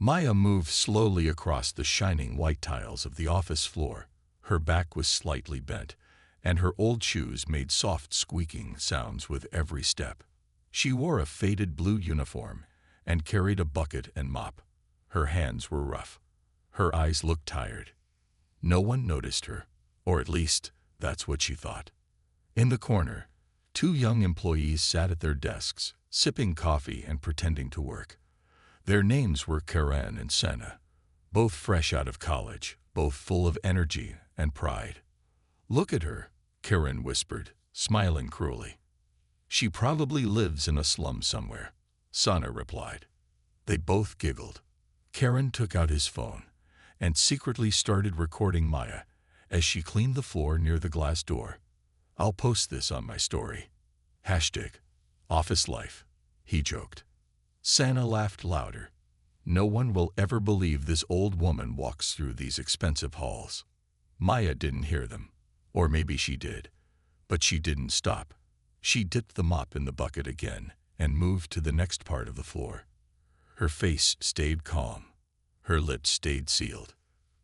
Maya moved slowly across the shining white tiles of the office floor. Her back was slightly bent, and her old shoes made soft squeaking sounds with every step. She wore a faded blue uniform and carried a bucket and mop. Her hands were rough. Her eyes looked tired. No one noticed her, or at least that's what she thought. In the corner, two young employees sat at their desks, sipping coffee and pretending to work. Their names were Karen and Senna, both fresh out of college, both full of energy and pride. "Look at her," Karen whispered, smiling cruelly. "She probably lives in a slum somewhere," Senna replied. They both giggled. Karen took out his phone and secretly started recording Maya as she cleaned the floor near the glass door. "I'll post this on my story. #office life," he joked. Senna laughed louder. "No one will ever believe this old woman walks through these expensive halls." Maya didn't hear them, or maybe she did, but she didn't stop. She dipped the mop in the bucket again and moved to the next part of the floor. Her face stayed calm. Her lips stayed sealed.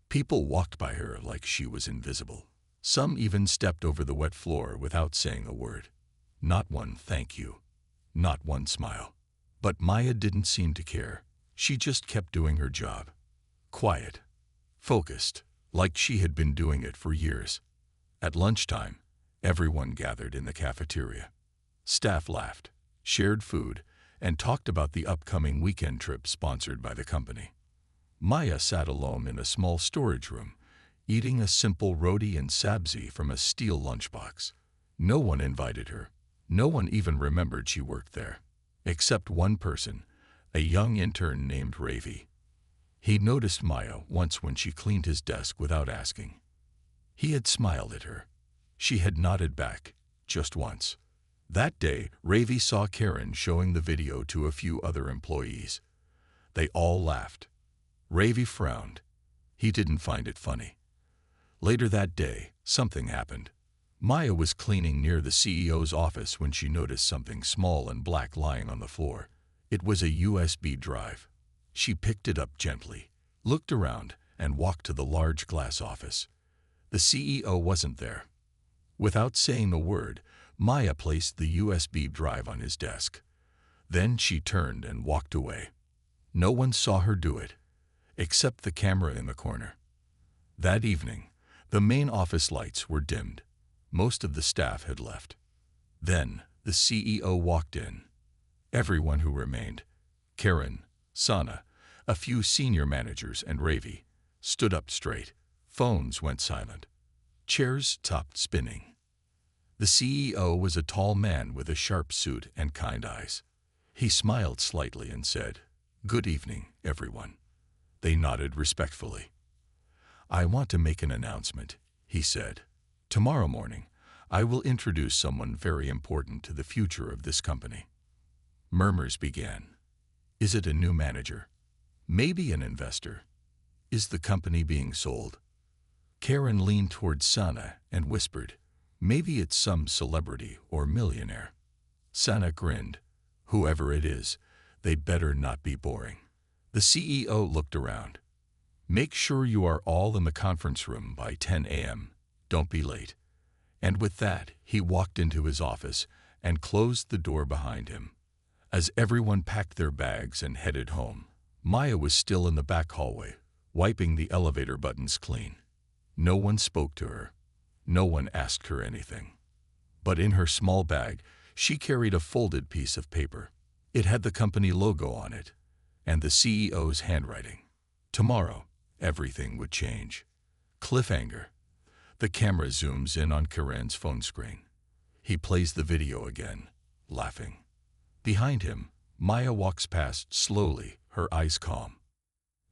People walked by her like she was invisible. Some even stepped over the wet floor without saying a word. Not one thank you. Not one smile. But Maya didn't seem to care. She just kept doing her job. Quiet. Focused, like she had been doing it for years. At lunchtime, everyone gathered in the cafeteria. Staff laughed, shared food, and talked about the upcoming weekend trip sponsored by the company. Maya sat alone in a small storage room, eating a simple roti and sabzi from a steel lunchbox. No one invited her. No one even remembered she worked there. Except one person, a young intern named Ravi. He noticed Maya once when she cleaned his desk without asking. He had smiled at her. She had nodded back, just once. That day, Ravi saw Karen showing the video to a few other employees. They all laughed. Ravi frowned. He didn't find it funny. Later that day, something happened. Maya was cleaning near the CEO's office when she noticed something small and black lying on the floor. It was a USB drive. She picked it up gently, looked around, and walked to the large glass office. The CEO wasn't there. Without saying a word, Maya placed the USB drive on his desk. Then she turned and walked away. No one saw her do it, except the camera in the corner. That evening, the main office lights were dimmed. Most of the staff had left. Then, the CEO walked in. Everyone who remained, Karen, Sana, a few senior managers, and Ravi, stood up straight. Phones went silent. Chairs stopped spinning. The CEO was a tall man with a sharp suit and kind eyes. He smiled slightly and said, "Good evening, everyone." They nodded respectfully. "I want to make an announcement," he said. "Tomorrow morning, I will introduce someone very important to the future of this company." Murmurs began. Is it a new manager? Maybe an investor? Is the company being sold? Karen leaned toward Sana and whispered, "Maybe it's some celebrity or millionaire." Sana grinned. "Whoever it is, they'd better not be boring." The CEO looked around. "Make sure you are all in the conference room by 10 a.m. Don't be late." And with that, he walked into his office and closed the door behind him. As everyone packed their bags and headed home, Maya was still in the back hallway, wiping the elevator buttons clean. No one spoke to her. No one asked her anything. But in her small bag, she carried a folded piece of paper. It had the company logo on it, and the CEO's handwriting. Tomorrow, everything would change. Cliffhanger. The camera zooms in on Karen's phone screen. He plays the video again, laughing. Behind him, Maya walks past slowly, her eyes calm.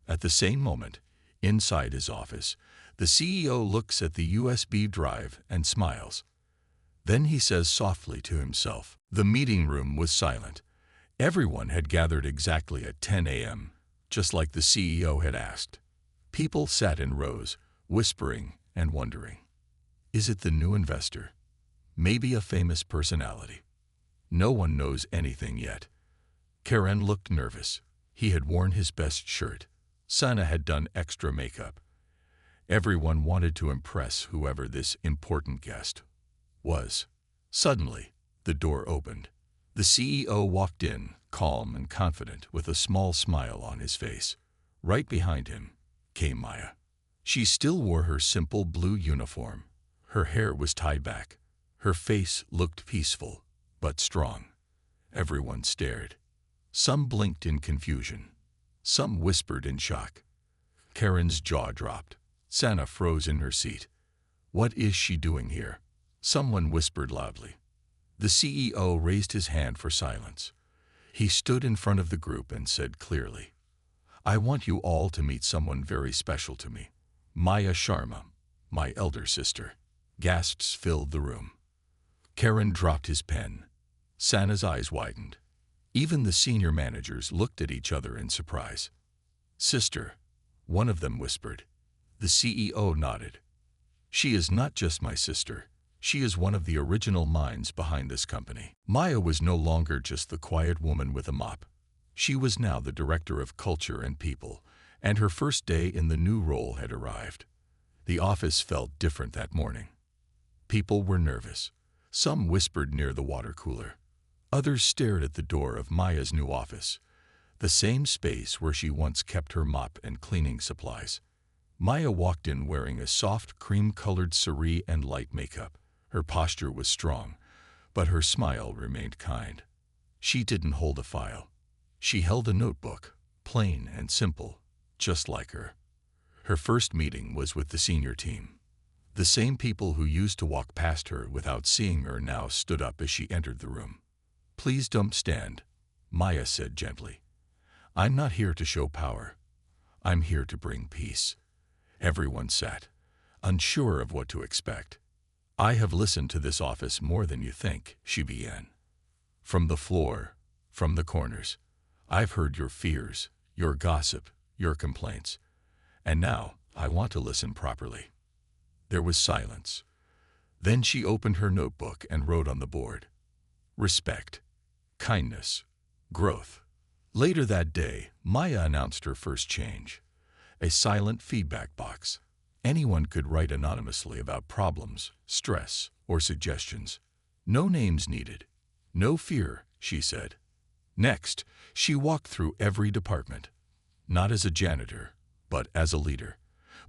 At the same moment, inside his office, the CEO looks at the USB drive and smiles. Then he says softly to himself. The meeting room was silent. Everyone had gathered exactly at 10 a.m., just like the CEO had asked. People sat in rows, whispering and wondering. Is it the new investor? Maybe a famous personality. No one knows anything yet. Karen looked nervous. He had worn his best shirt, Sana had done extra makeup. Everyone wanted to impress whoever this important guest was. Suddenly, the door opened. The CEO walked in, calm and confident, with a small smile on his face. Right behind him came Maya. She still wore her simple blue uniform. Her hair was tied back. Her face looked peaceful, but strong. Everyone stared. Some blinked in confusion. Some whispered in shock. Karen's jaw dropped. Sana froze in her seat. What is she doing here? Someone whispered loudly. The CEO raised his hand for silence. He stood in front of the group and said clearly, I want you all to meet someone very special to me. Maya Sharma, my elder sister. Gasps filled the room. Karen dropped his pen. Sana's eyes widened. Even the senior managers looked at each other in surprise. Sister, one of them whispered. The CEO nodded. She is not just my sister. She is one of the original minds behind this company. Maya was no longer just the quiet woman with a mop. She was now the director of culture and people, and her first day in the new role had arrived. The office felt different that morning. People were nervous. Some whispered near the water cooler. Others stared at the door of Maya's new office, the same space where she once kept her mop and cleaning supplies. Maya walked in wearing a soft cream-colored saree and light makeup. Her posture was strong, but her smile remained kind. She didn't hold a file. She held a notebook, plain and simple, just like her. Her first meeting was with the senior team. The same people who used to walk past her without seeing her now stood up as she entered the room. Please don't stand, Maya said gently. I'm not here to show power. I'm here to bring peace. Everyone sat, unsure of what to expect. I have listened to this office more than you think, she began. From the floor, from the corners. I've heard your fears, your gossip, your complaints. And now I want to listen properly. There was silence. Then she opened her notebook and wrote on the board. Respect, kindness, growth. Later that day, Maya announced her first change. A silent feedback box. Anyone could write anonymously about problems, stress, or suggestions. No names needed. No fear, she said. Next, she walked through every department. Not as a janitor, but as a leader.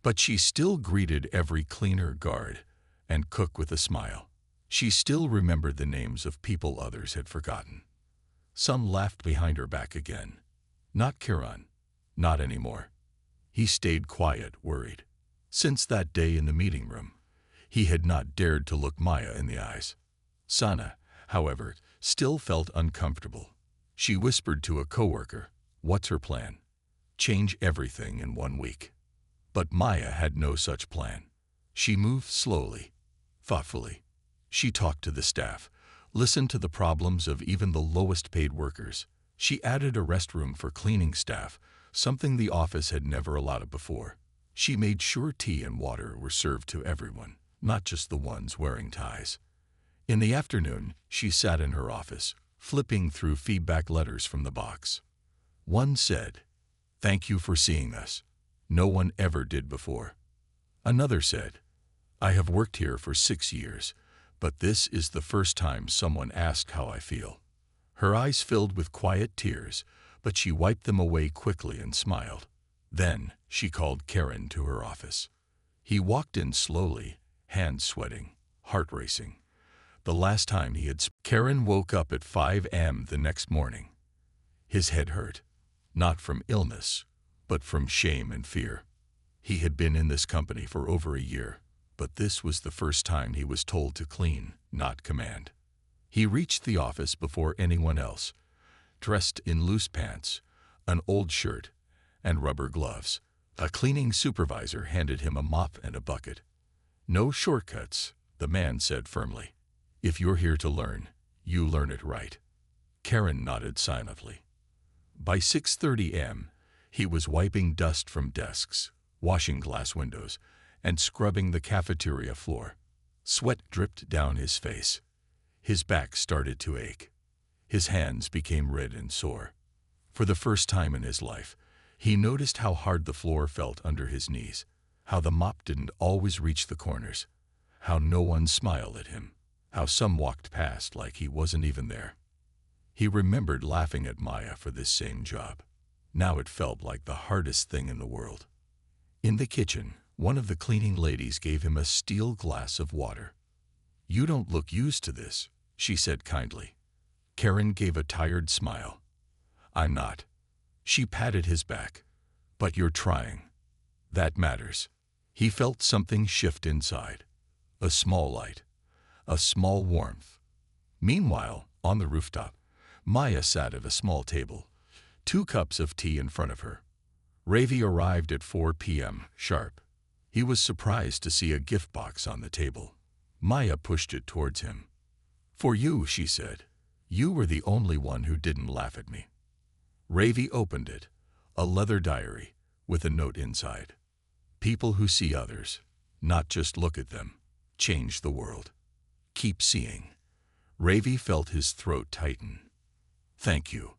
But she still greeted every cleaner, guard, and cook with a smile. She still remembered the names of people others had forgotten. Some laughed behind her back again. Not Kiran. Not anymore. He stayed quiet, worried. Since that day in the meeting room, he had not dared to look Maya in the eyes. Sana, however, still felt uncomfortable. She whispered to a coworker, "What's her plan?" Change everything in 1 week. But Maya had no such plan. She moved slowly, thoughtfully. She talked to the staff, listened to the problems of even the lowest-paid workers. She added a restroom for cleaning staff, something the office had never allowed before. She made sure tea and water were served to everyone, not just the ones wearing ties. In the afternoon, she sat in her office, flipping through feedback letters from the box. One said, "Thank you for seeing us. No one ever did before." Another said, "I have worked here for 6 years, but this is the first time someone asked how I feel." Her eyes filled with quiet tears, but she wiped them away quickly and smiled. Then she called Karen to her office. He walked in slowly, hands sweating, heart racing. The last time he had Karen woke up at 5 a.m. the next morning. His head hurt, not from illness, but from shame and fear. He had been in this company for over a year, but this was the first time he was told to clean, not command. He reached the office before anyone else, dressed in loose pants, an old shirt, and rubber gloves. A cleaning supervisor handed him a mop and a bucket. "No shortcuts," the man said firmly. "If you're here to learn, you learn it right." Karen nodded silently. By 6:30 a.m., he was wiping dust from desks, washing glass windows, and scrubbing the cafeteria floor. Sweat dripped down his face. His back started to ache. His hands became red and sore. For the first time in his life, He noticed how hard the floor felt under his knees, how the mop didn't always reach the corners, how no one smiled at him, how some walked past like he wasn't even there. He remembered laughing at Maya for this same job. Now it felt like the hardest thing in the world. In the kitchen, one of the cleaning ladies gave him a steel glass of water. "You don't look used to this," she said kindly. Karen gave a tired smile. "I'm not." She patted his back. "But you're trying. That matters." He felt something shift inside. A small light. A small warmth. Meanwhile, on the rooftop, Maya sat at a small table, 2 cups of tea in front of her. Ravi arrived at 4 p.m. sharp. He was surprised to see a gift box on the table. Maya pushed it towards him. "For you," she said. "You were the only one who didn't laugh at me." Ravi opened it, a leather diary, with a note inside. "People who see others, not just look at them, change the world. Keep seeing." Ravi felt his throat tighten. "Thank you,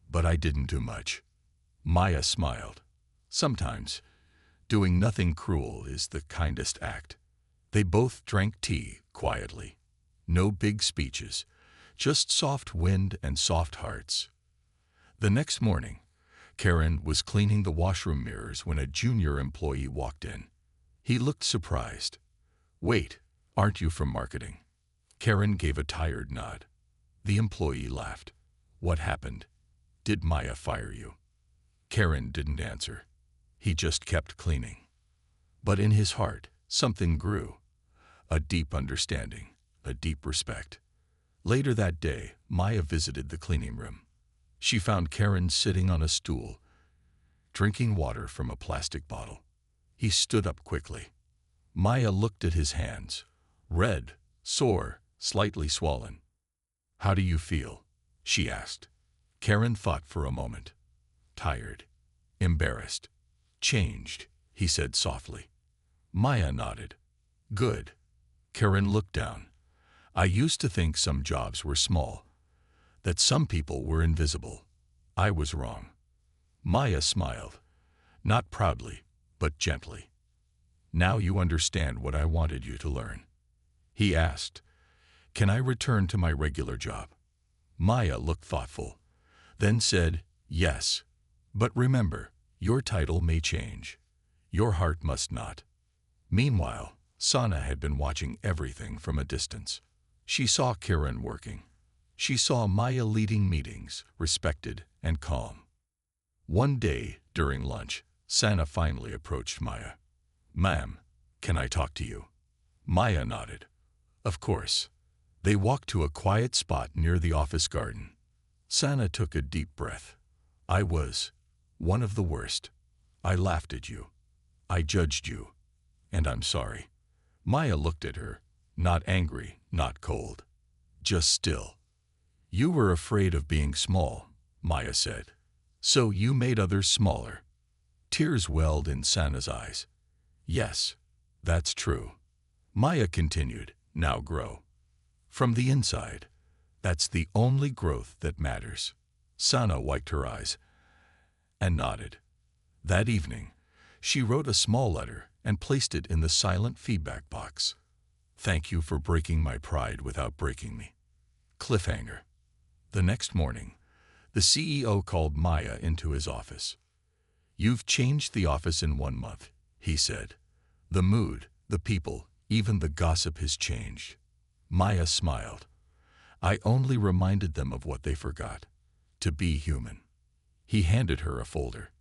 but I didn't do much." Maya smiled. "Sometimes, doing nothing cruel is the kindest act." They both drank tea quietly. No big speeches, just soft wind and soft hearts. The next morning, Karen was cleaning the washroom mirrors when a junior employee walked in. He looked surprised. "Wait, aren't you from marketing?" Karen gave a tired nod. The employee laughed. "What happened? Did Maya fire you?" Karen didn't answer. He just kept cleaning. But in his heart, something grew. A deep understanding, a deep respect. Later that day, Maya visited the cleaning room. She found Karen sitting on a stool, drinking water from a plastic bottle. He stood up quickly. Maya looked at his hands, red, sore, slightly swollen. "How do you feel?" she asked. Karen thought for a moment. "Tired, embarrassed, changed," he said softly. Maya nodded. "Good." Karen looked down. "I used to think some jobs were small, that some people were invisible. I was wrong." Maya smiled, not proudly, but gently. "Now you understand what I wanted you to learn." He asked, "Can I return to my regular job?" Maya looked thoughtful, then said, "Yes. But remember, your title may change. Your heart must not." Meanwhile, Sana had been watching everything from a distance. She saw Karen working. She saw Maya leading meetings, respected and calm. One day, during lunch, Sana finally approached Maya. "Ma'am, can I talk to you?" Maya nodded. "Of course." They walked to a quiet spot near the office garden. Sana took a deep breath. "I was one of the worst. I laughed at you. I judged you. And I'm sorry." Maya looked at her, not angry, not cold. Just still. "You were afraid of being small," Maya said. "So you made others smaller." Tears welled in Sana's eyes. "Yes, that's true." Maya continued, "Now grow. From the inside. That's the only growth that matters." Sana wiped her eyes and nodded. That evening, she wrote a small letter and placed it in the silent feedback box. "Thank you for breaking my pride without breaking me." Cliffhanger. The next morning, the CEO called Maya into his office. "You've changed the office in 1 month," he said. "The mood, the people, even the gossip has changed." Maya smiled. "I only reminded them of what they forgot. To be human." He handed her a folder.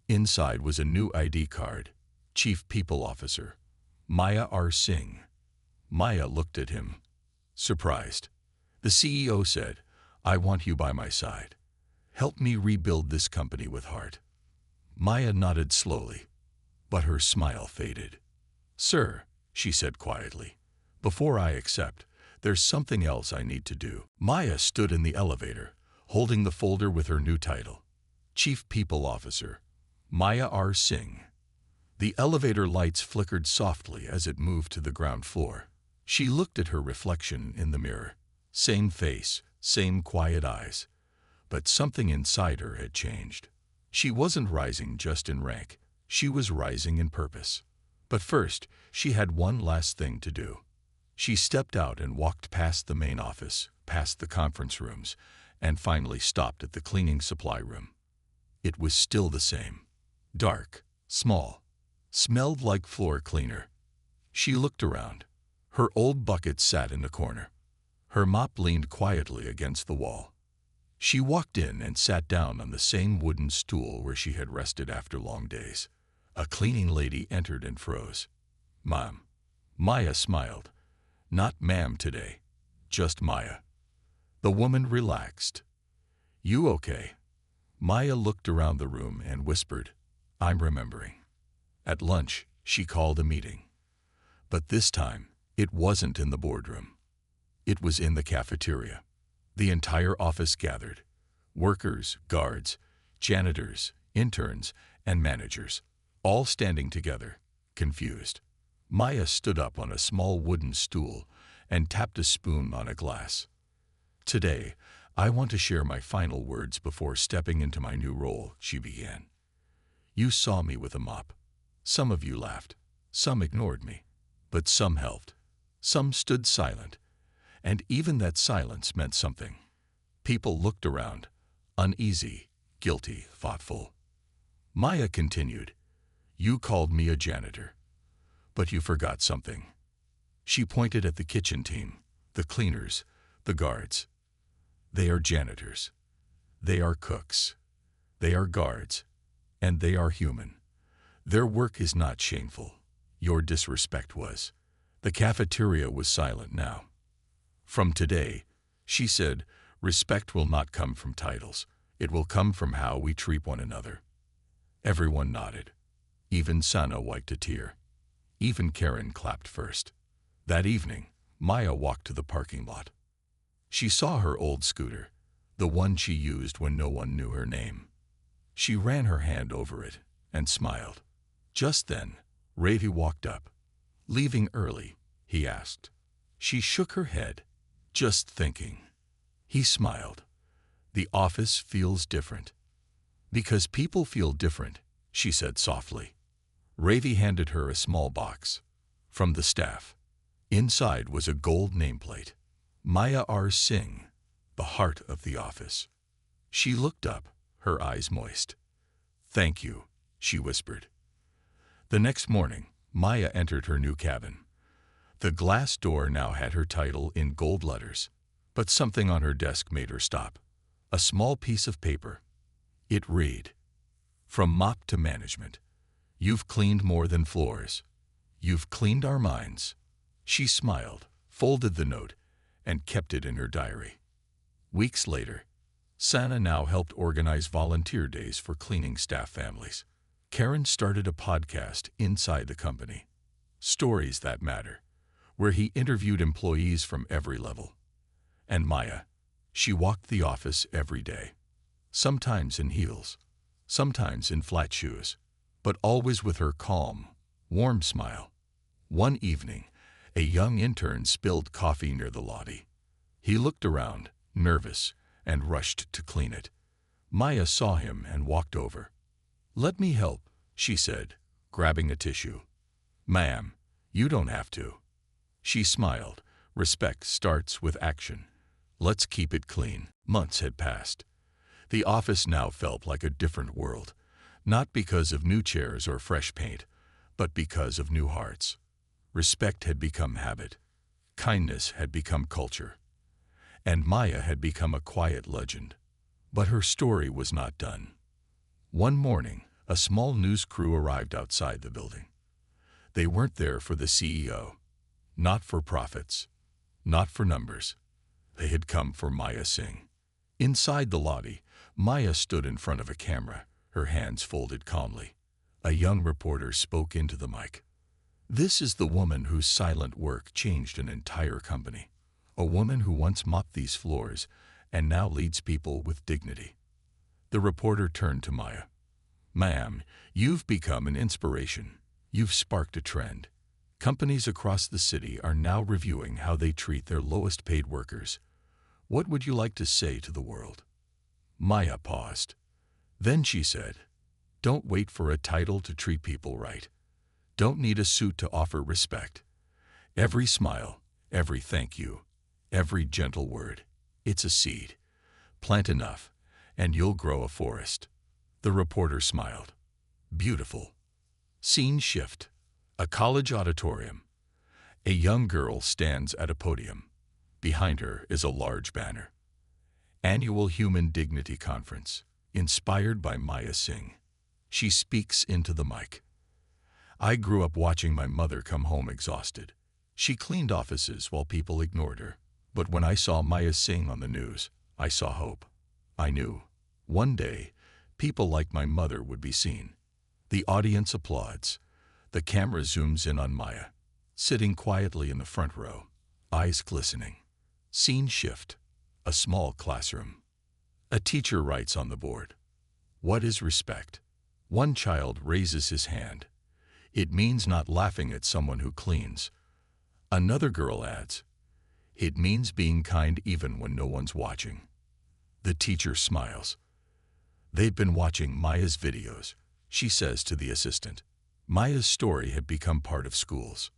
Inside was a new ID card. Chief People Officer, Maya R. Singh. Maya looked at him, surprised. The CEO said, "I want you by my side. Help me rebuild this company with heart." Maya nodded slowly, but her smile faded. "Sir," she said quietly, "before I accept, there's something else I need to do." Maya stood in the elevator, holding the folder with her new title. Chief People Officer, Maya R. Singh. The elevator lights flickered softly as it moved to the ground floor. She looked at her reflection in the mirror. Same face, same quiet eyes. But something inside her had changed. She wasn't rising just in rank. She was rising in purpose. But first, she had one last thing to do. She stepped out and walked past the main office, past the conference rooms, and finally stopped at the cleaning supply room. It was still the same. Dark, small, smelled like floor cleaner. She looked around. Her old bucket sat in the corner. Her mop leaned quietly against the wall. She walked in and sat down on the same wooden stool where she had rested after long days. A cleaning lady entered and froze. "Ma'am." Maya smiled. "Not ma'am today, just Maya." The woman relaxed. "You okay?" Maya looked around the room and whispered, "I'm remembering." At lunch, she called a meeting. But this time, it wasn't in the boardroom. It was in the cafeteria. The entire office gathered. Workers, guards, janitors, interns, and managers, all standing together, confused. Maya stood up on a small wooden stool and tapped a spoon on a glass. "Today, I want to share my final words before stepping into my new role," she began. "You saw me with a mop. Some of you laughed. Some ignored me. But some helped. Some stood silent. And even that silence meant something. People looked around, uneasy, guilty, thoughtful." Maya continued, "You called me a janitor. But you forgot something." She pointed at the kitchen team, the cleaners, the guards. "They are janitors. They are cooks. They are guards. And they are human. Their work is not shameful. Your disrespect was." The cafeteria was silent now. "From today," she said, "respect will not come from titles. It will come from how we treat one another." Everyone nodded. Even Sana wiped a tear. Even Karen clapped first. That evening, Maya walked to the parking lot. She saw her old scooter, the one she used when no one knew her name. She ran her hand over it and smiled. Just then, Ravi walked up. "Leaving early?" he asked. She shook her head, just thinking. He smiled. "The office feels different." "Because people feel different," she said softly. Ravi handed her a small box. From the staff. Inside was a gold nameplate. Maya R. Singh, the heart of the office. She looked up, her eyes moist. "Thank you," she whispered. The next morning, Maya entered her new cabin. The glass door now had her title in gold letters, but something on her desk made her stop. A small piece of paper. It read, "From mop to management. You've cleaned more than floors. You've cleaned our minds." She smiled, folded the note, and kept it in her diary. Weeks later, Sana now helped organize volunteer days for cleaning staff families. Karen started a podcast inside the company, Stories That Matter, where he interviewed employees from every level. And Maya, she walked the office every day, sometimes in heels, sometimes in flat shoes, but always with her calm, warm smile. One evening, a young intern spilled coffee near the lobby. He looked around, nervous, and rushed to clean it. Maya saw him and walked over. "Let me help," she said, grabbing a tissue. "Ma'am, you don't have to." She smiled. "Respect starts with action. Let's keep it clean." Months had passed. The office now felt like a different world, not because of new chairs or fresh paint, but because of new hearts. Respect had become habit. Kindness had become culture. And Maya had become a quiet legend. But her story was not done. One morning, a small news crew arrived outside the building. They weren't there for the CEO, not for profits, not for numbers. They had come for Maya Singh. Inside the lobby, Maya stood in front of a camera, her hands folded calmly. A young reporter spoke into the mic. "This is the woman whose silent work changed an entire company. A woman who once mopped these floors and now leads people with dignity." The reporter turned to Maya. "Ma'am, you've become an inspiration. You've sparked a trend. Companies across the city are now reviewing how they treat their lowest paid workers. What would you like to say to the world?" Maya paused. Then she said, "Don't wait for a title to treat people right. Don't need a suit to offer respect. Every smile, every thank you, every gentle word, it's a seed. Plant enough, and you'll grow a forest." The reporter smiled. Beautiful. Scene shift. A college auditorium. A young girl stands at a podium. Behind her is a large banner. Annual Human Dignity Conference, inspired by Maya Singh. She speaks into the mic. "I grew up watching my mother come home exhausted. She cleaned offices while people ignored her. But when I saw Maya Singh on the news, I saw hope. I knew, one day, people like my mother would be seen." The audience applauds. The camera zooms in on Maya, sitting quietly in the front row, eyes glistening. Scene shift. A small classroom. A teacher writes on the board, "What is respect?" One child raises his hand. "It means not laughing at someone who cleans." Another girl adds, "It means being kind even when no one's watching." The teacher smiles. "They've been watching Maya's videos," she says to the assistant. Maya's story had become part of schools,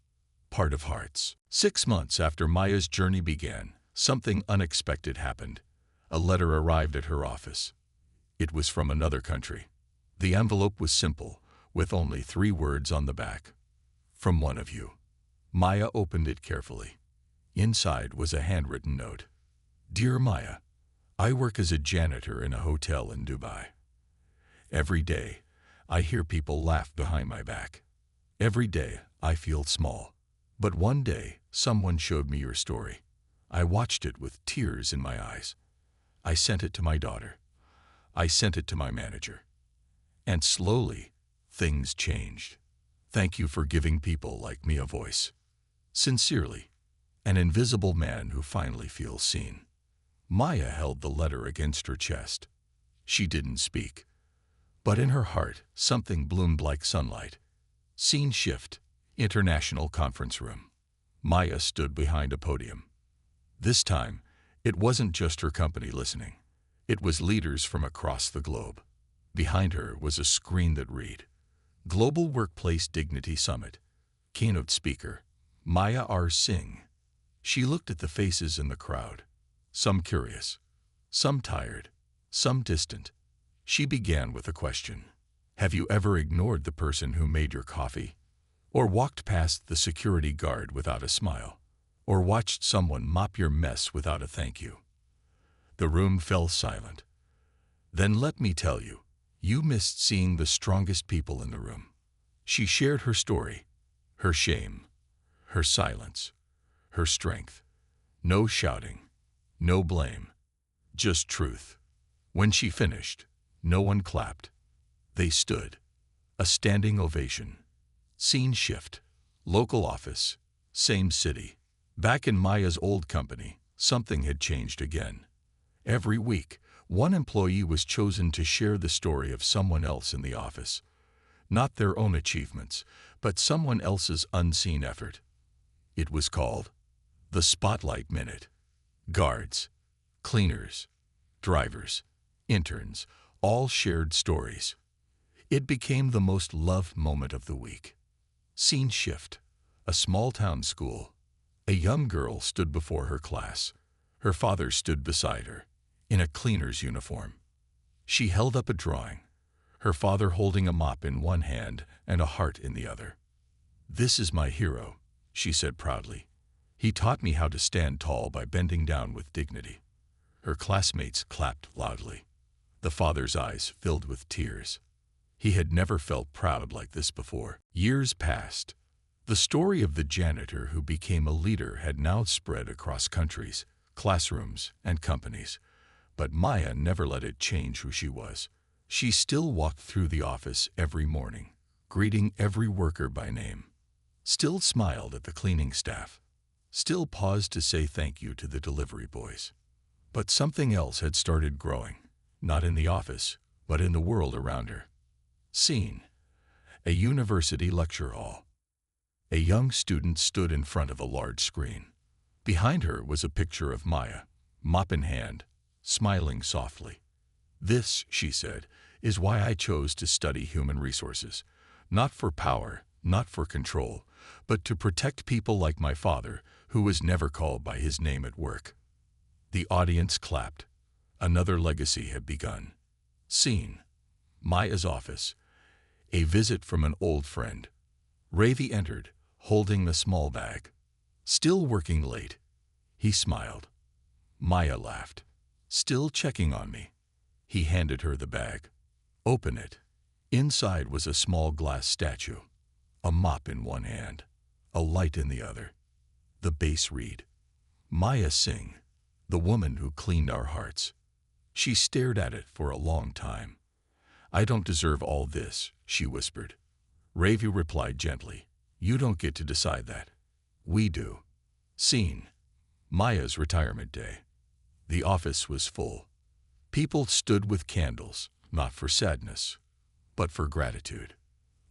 part of hearts. 6 months after Maya's journey began, something unexpected happened. A letter arrived at her office. It was from another country. The envelope was simple, with only 3 words on the back. "From one of you." Maya opened it carefully. Inside was a handwritten note. "Dear Maya, I work as a janitor in a hotel in Dubai. Every day, I hear people laugh behind my back. Every day, I feel small. But one day, someone showed me your story. I watched it with tears in my eyes. I sent it to my daughter. I sent it to my manager. And slowly, things changed. Thank you for giving people like me a voice. Sincerely, an invisible man who finally feels seen." Maya held the letter against her chest. She didn't speak. But in her heart, something bloomed like sunlight. Scene shift. International conference room. Maya stood behind a podium. This time, it wasn't just her company listening. It was leaders from across the globe. Behind her was a screen that read, "Global Workplace Dignity Summit. Keynote speaker, Maya R. Singh." She looked at the faces in the crowd, some curious, some tired, some distant. She began with a question. "Have you ever ignored the person who made your coffee? Or walked past the security guard without a smile? Or watched someone mop your mess without a thank you?" The room fell silent. "Then let me tell you, you missed seeing the strongest people in the room." She shared her story, her shame, her silence, her strength. No shouting, no blame, just truth. When she finished, no one clapped. They stood. A standing ovation. Scene shift. Local office. Same city. Back in Maya's old company, something had changed again. Every week, one employee was chosen to share the story of someone else in the office. Not their own achievements, but someone else's unseen effort. It was called the Spotlight Minute. Guards, cleaners, drivers, interns, all shared stories. It became the most loved moment of the week. Scene shift. A small-town school. A young girl stood before her class. Her father stood beside her, in a cleaner's uniform. She held up a drawing, her father holding a mop in one hand and a heart in the other. "This is my hero," she said proudly. "He taught me how to stand tall by bending down with dignity." Her classmates clapped loudly. The father's eyes filled with tears. He had never felt proud like this before. Years passed. The story of the janitor who became a leader had now spread across countries, classrooms, and companies. But Maya never let it change who she was. She still walked through the office every morning, greeting every worker by name. Still smiled at the cleaning staff. Still paused to say thank you to the delivery boys. But something else had started growing, not in the office, but in the world around her. Scene. A university lecture hall. A young student stood in front of a large screen. Behind her was a picture of Maya, mop in hand, smiling softly. "This," she said, is why I chose to study human resources. Not for power, not for control, but to protect people like my father, who was never called by his name at work. The audience clapped. Another legacy had begun. Scene: Maya's office. A visit from an old friend. Ravi entered, holding the small bag. Still working late? He smiled. Maya laughed. Still checking on me? He handed her the bag. Open it. Inside was a small glass statue. A mop in one hand, a light in the other. The base read, Maya Singh, the woman who cleaned our hearts. She stared at it for a long time. I don't deserve all this, she whispered. Ravi replied gently, you don't get to decide that. We do. Scene: Maya's retirement day. The office was full. People stood with candles, not for sadness, but for gratitude.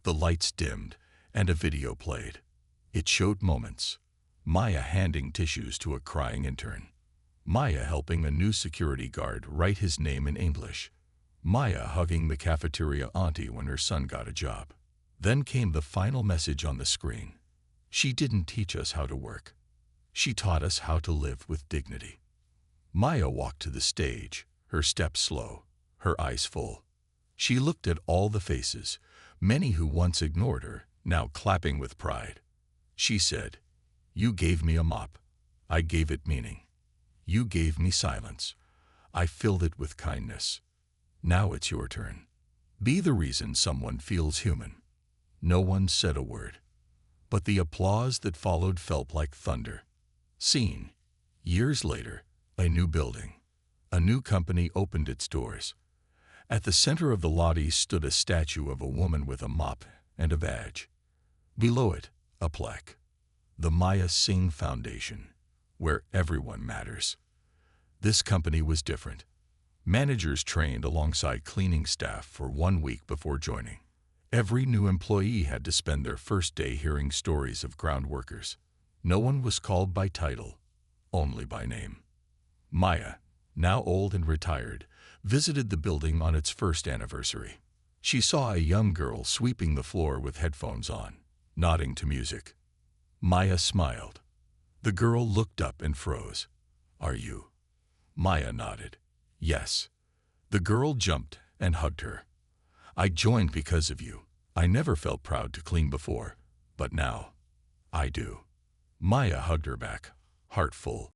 The lights dimmed, and a video played. It showed moments. Maya handing tissues to a crying intern. Maya helping a new security guard write his name in English. Maya hugging the cafeteria auntie when her son got a job. Then came the final message on the screen. She didn't teach us how to work. She taught us how to live with dignity. Maya walked to the stage, her steps slow, her eyes full. She looked at all the faces, many who once ignored her, now clapping with pride. She said, you gave me a mop. I gave it meaning. You gave me silence. I filled it with kindness. Now it's your turn. Be the reason someone feels human. No one said a word, but the applause that followed felt like thunder. Scene: Years later, a new building. A new company opened its doors. At the center of the lobby stood a statue of a woman with a mop and a badge. Below it, a plaque. The Maya Singh Foundation, where everyone matters. This company was different. Managers trained alongside cleaning staff for 1 week before joining. Every new employee had to spend their first day hearing stories of ground workers. No one was called by title, only by name. Maya, now old and retired, visited the building on its first anniversary. She saw a young girl sweeping the floor with headphones on, nodding to music. Maya smiled. The girl looked up and froze. Are you? Maya nodded. Yes. The girl jumped and hugged her. I joined because of you. I never felt proud to clean before, but now I do. Maya hugged her back, heart full.